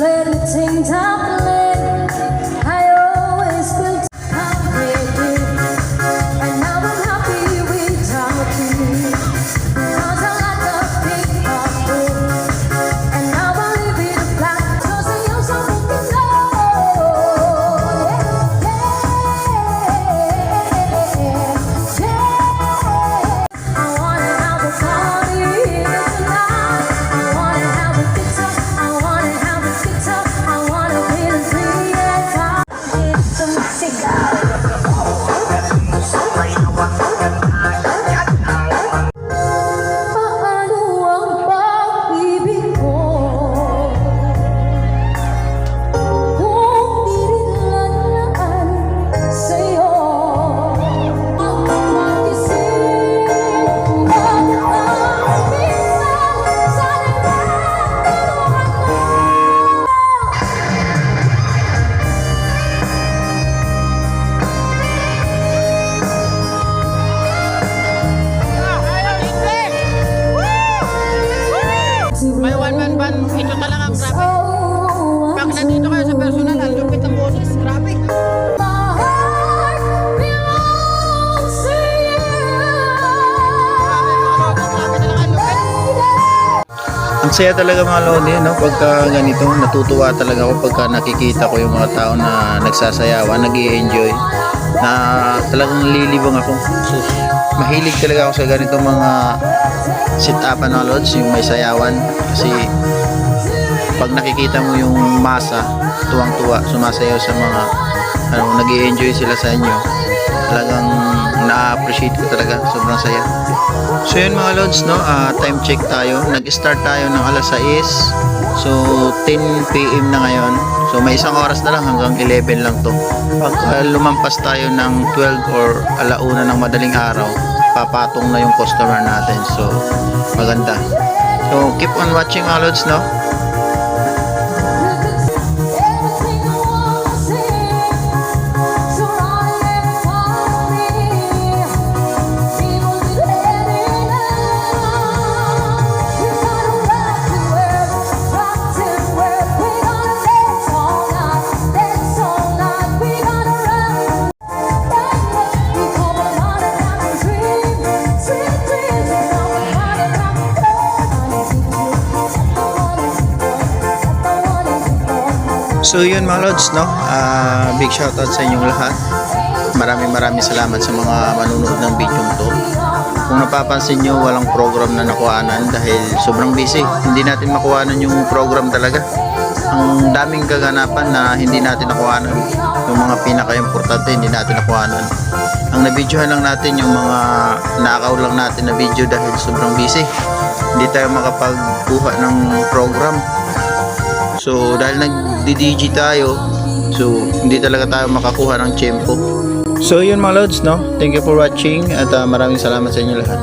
play the ting tang I always felt happy, and now I'm happy without you. Cause I like the pink apple, and now I live in a black. Cause I am so fucking yeah. I wanna have a party tonight. I wanna have a good time. I wanna have a good time. I wanna be the free and fly. It's the music. Paano ang pag-ibig ko kung di rin sa'yo? Ang magising na ang minsan sana'y matulungan mo. May one man band, ito talaga ang grabe. Pag nandito kayo sa personal, ang lupit ng boses, grabe. Grabe talaga ang lupit. Ang saya talaga mga lodi, no? Pagka ganito, natutuwa talaga ako pagka nakikita ko yung mga tao na nagsasayawan, nag-i-enjoy, na talagang lilibang ako. Mahilig talaga ako sa ganito mga sit-upan mga lods, yung may sayawan. Kasi pag nakikita mo yung masa, tuwang-tuwa, sumasayaw sa mga nag-i-enjoy sila sa inyo, talagang na-appreciate ko talaga, sobrang saya. So yun mga lods, no, time check tayo. Nag-start tayo ng alas 6. So 10 PM na ngayon. So may isang oras na lang, hanggang 11 lang to. Pag lumampas tayo ng 12 or alauna ng madaling araw, papatong na yung customer natin. So maganda. So keep on watching mga lods, no. So yun mga lods, no, big shoutout sa inyong lahat. Maraming salamat sa mga manunood ng video to. Kung napapansin nyo, walang program na nakuhanan dahil sobrang busy. Hindi natin makuhanan yung program talaga. Ang daming kaganapan na hindi natin nakuhanan. Yung mga pinaka-importante hindi natin nakuhanan. Ang nabidyohan lang natin yung mga nakaw lang natin na video dahil sobrang busy. Hindi tayo makapagkuha ng program. So dahil nagdi-DG tayo, so hindi talaga tayo makakuha ng tempo. So yun mga lods, no, thank you for watching at maraming salamat sa inyo lahat.